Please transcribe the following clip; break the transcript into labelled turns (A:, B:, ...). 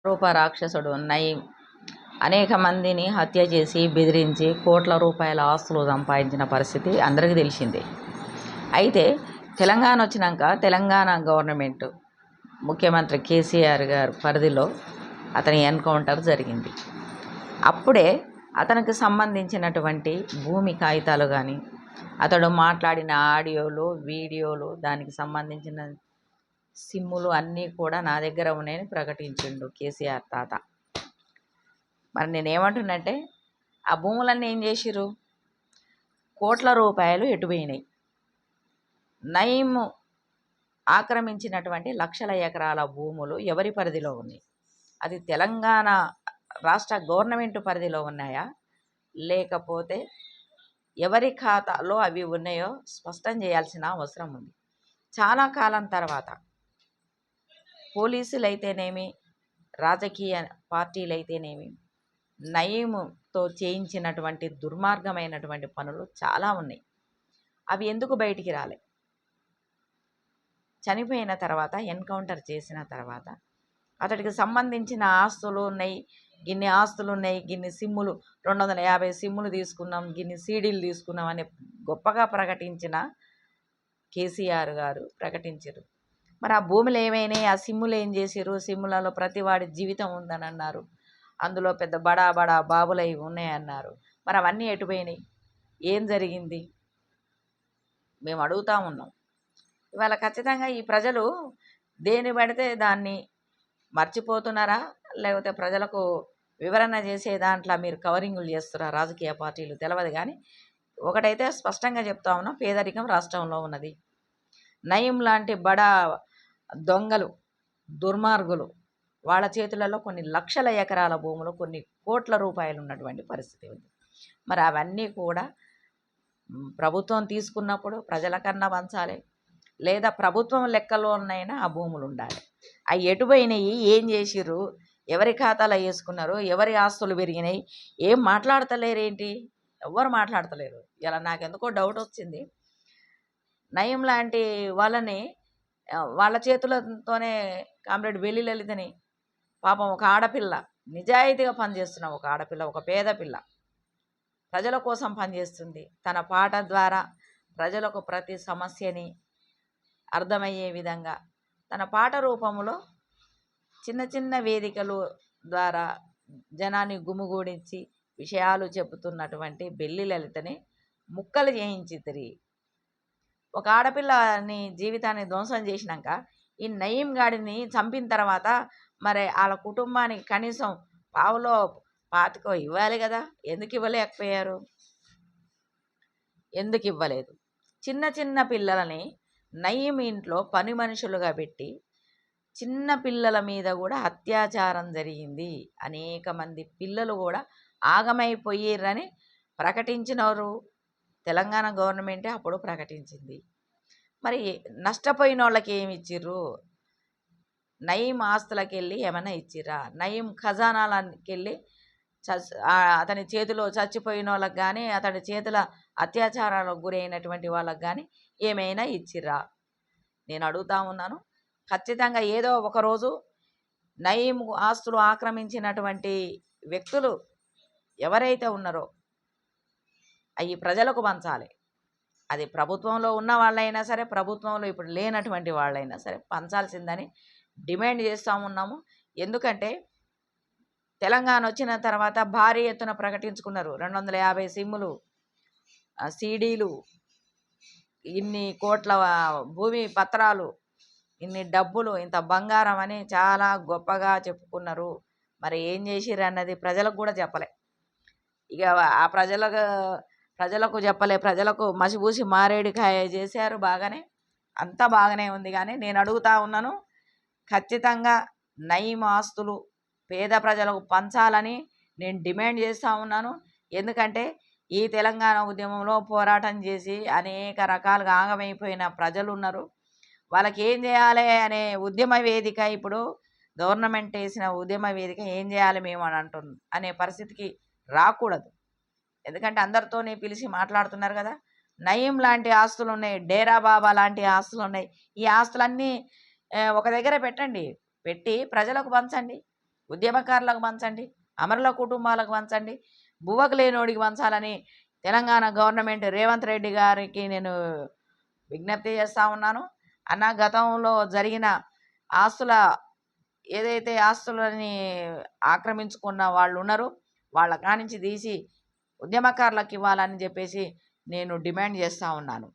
A: రూప రాక్షసుడు నయీం అనేక మందిని హత్య చేసి బెదిరించి కోట్ల రూపాయల ఆస్తులు సంపాదించిన పరిస్థితి అందరికీ తెలిసిందే. అయితే తెలంగాణ వచ్చినాక తెలంగాణ గవర్నమెంట్ ముఖ్యమంత్రి కేసీఆర్ గారి పరిధిలో అతని ఎన్కౌంటర్ జరిగింది. అప్పుడే అతనికి సంబంధించినటువంటి భూమి కాగితాలు కానీ, అతడు మాట్లాడిన ఆడియోలు, వీడియోలు, దానికి సంబంధించిన సిమ్ములు అన్నీ కూడా నా దగ్గర ఉన్నాయని ప్రకటించిండు కేసీఆర్ తాత. మరి నేనేమంటున్నంటే, ఆ భూములన్నీ ఏం చేసిర్రు? కోట్ల రూపాయలు ఎటుపోయినాయి. నయీం ఆక్రమించినటువంటి లక్షల ఎకరాల భూములు ఎవరి పరిధిలో ఉన్నాయి? అది తెలంగాణ రాష్ట్ర గవర్నమెంట్ పరిధిలో ఉన్నాయా, లేకపోతే ఎవరి ఖాతాలో అవి ఉన్నాయో స్పష్టం చేయాల్సిన అవసరం ఉంది. చాలా కాలం తర్వాత పోలీసులు అయితేనేమి, రాజకీయ పార్టీలు అయితేనేమి, నయీంతో చేయించినటువంటి దుర్మార్గమైనటువంటి పనులు చాలా ఉన్నాయి. అవి ఎందుకు బయటికి రాలే? చనిపోయిన తర్వాత, ఎన్కౌంటర్ చేసిన తర్వాత అతడికి సంబంధించిన ఆస్తులు ఉన్నాయి, గిన్ని ఆస్తులు ఉన్నాయి, గిన్ని సిమ్ములు 250 సిమ్ములు తీసుకున్నాం, గిన్ని సీడీలు తీసుకున్నాం అని గొప్పగా ప్రకటించిన కేసీఆర్ గారు ప్రకటించారు. మరి ఆ భూములు ఏమైనాయి? ఆ సిమ్ములు ఏం చేసారు? సిమ్ములలో ప్రతి వాడి జీవితం ఉందని అన్నారు. అందులో పెద్ద బడా బడా బాబులు అవి ఉన్నాయన్నారు. మరి అవన్నీ ఎటుపోయినాయి? ఏం జరిగింది? మేము అడుగుతూ ఉన్నాం. ఇవాళ ఖచ్చితంగా ఈ ప్రజలు దేని పడితే దాన్ని మర్చిపోతున్నారా, లేకపోతే ప్రజలకు వివరణ చేసే దాంట్లో మీరు కవరింగులు చేస్తున్నారా రాజకీయ పార్టీలు తెలియదు. కానీ ఒకటైతే స్పష్టంగా చెప్తా ఉన్నాం, పేదరికం రాష్ట్రంలో ఉన్నది. నయీం లాంటి బడా దొంగలు, దుర్మార్గులు వాళ్ళ చేతులలో కొన్ని లక్షల ఎకరాల భూములు, కొన్ని కోట్ల రూపాయలు ఉన్నటువంటి పరిస్థితి ఉంది. మరి అవన్నీ కూడా ప్రభుత్వం తీసుకున్నప్పుడు ప్రజలకన్నా పంచాలి, లేదా ప్రభుత్వం లెక్కలోనైనా ఆ భూములు ఉండాలి. అవి ఎటుపోయినాయి? ఏం చేసిర్రు? ఎవరి ఖాతాలో వేసుకున్నారు? ఎవరి ఆస్తులు పెరిగినాయి? ఏం మాట్లాడతలేరేంటి? ఎవ్వరు మాట్లాడతలేరు. ఇలా నాకెందుకో డౌట్ వచ్చింది. నయీం లాంటి వాళ్ళని వాళ్ళ చేతులతోనే కామ్రేడ్ వెల్లి లలితని, పాపం ఒక ఆడపిల్ల, నిజాయితీగా పనిచేస్తున్న ఒక ఆడపిల్ల, ఒక పేద పిల్ల, ప్రజల కోసం పనిచేస్తుంది. తన పాట ద్వారా ప్రజలకు ప్రతి సమస్యని అర్థమయ్యే విధంగా తన పాట రూపంలో చిన్న చిన్న వేదికలు ద్వారా జనాన్ని గుమిగూడించి విషయాలు చెబుతున్నటువంటి బెల్లి లలితని ముక్కలు చేయించి తిరిగి ఒక ఆడపిల్లని జీవితాన్ని ధ్వంసం చేసినాక ఈ నయీం గాడిని చంపిన తర్వాత మరి వాళ్ళ కుటుంబానికి కనీసం పావులో పాతికో ఇవ్వాలి కదా. ఎందుకు ఇవ్వలేకపోయారు? ఎందుకు ఇవ్వలేదు? చిన్న చిన్న పిల్లలని నయీం ఇంట్లో పని మనుషులుగా పెట్టి చిన్న పిల్లల మీద కూడా అత్యాచారం జరిగింది. అనేక మంది పిల్లలు కూడా ఆగమైపోయారని ప్రకటించినారు. తెలంగాణ గవర్నమెంటే అప్పుడు ప్రకటించింది. మరి నష్టపోయిన వాళ్ళకి ఏమి ఇచ్చిర్రు? నయీం ఆస్తులకి వెళ్ళి ఏమైనా ఇచ్చిర్రా? నయీం ఖజానాలకి వెళ్ళి అతని చేతిలో చచ్చిపోయిన వాళ్ళకి కానీ, అతని చేతుల అత్యాచారాలకు గురైనటువంటి వాళ్ళకి కానీ ఏమైనా ఇచ్చిర్రా? నేను అడుగుతా ఉన్నాను. ఖచ్చితంగా ఏదో ఒకరోజు నయీం ఆస్తులు ఆక్రమించినటువంటి వ్యక్తులు ఎవరైతే ఉన్నారో అవి ప్రజలకు పంచాలి. అది ప్రభుత్వంలో ఉన్న వాళ్ళైనా సరే, ప్రభుత్వంలో ఇప్పుడు లేనటువంటి వాళ్ళైనా సరే పంచాల్సిందని డిమాండ్ చేస్తూ ఉన్నాము. ఎందుకంటే తెలంగాణ వచ్చిన తర్వాత భారీ ఎత్తున ప్రకటించుకున్నారు. 250 సిమ్ములు, సీడీలు, ఇన్ని కోట్ల భూమి పత్రాలు, ఇన్ని డబ్బులు, ఇంత బంగారం అని చాలా గొప్పగా చెప్పుకున్నారు. మరి ఏం చేసిర్రు అన్నది ప్రజలకు కూడా చెప్పలే. ఇక ఆ ప్రజలకు చెప్పలే, ప్రజలకు మసిబూసి మారేడుకాయ చేశారు. బాగానే, అంతా బాగానే ఉంది. కానీ నేను అడుగుతా ఉన్నాను, ఖచ్చితంగా నయీం ఆస్తులు పేద ప్రజలకు పంచాలని నేను డిమాండ్ చేస్తూ ఉన్నాను. ఎందుకంటే ఈ తెలంగాణ ఉద్యమంలో పోరాటం చేసి అనేక రకాలుగా ఆగమైపోయిన ప్రజలు ఉన్నారు. వాళ్ళకి ఏం చేయాలి అనే ఉద్యమ వేదిక, ఇప్పుడు గవర్నమెంట్ వేసిన ఉద్యమ వేదిక ఏం చేయాలి మేము అని అనే పరిస్థితికి రాకూడదు. ఎందుకంటే అందరితోనే పిలిచి మాట్లాడుతున్నారు కదా. నయీం లాంటి ఆస్తులు ఉన్నాయి, డేరా బాబా లాంటి ఆస్తులు ఉన్నాయి. ఈ ఆస్తులన్నీ ఒక దగ్గర పెట్టండి, పెట్టి ప్రజలకు పంచండి. ఉద్యమకారులకు పంచండి, అమరుల కుటుంబాలకు పంచండి, బువ్వకు లేనోడికి పంచాలని తెలంగాణ గవర్నమెంట్ రేవంత్ రెడ్డి గారికి నేను విజ్ఞప్తి చేస్తూ ఉన్నాను. అన్న, గతంలో జరిగిన ఆస్తుల ఏదైతే ఆస్తులని ఆక్రమించుకున్న వాళ్ళు ఉన్నారో వాళ్ళ కానించి తీసి ఉద్యమకారులకు ఇవ్వాలని చెప్పేసి నేను డిమాండ్ చేస్తూ ఉన్నాను.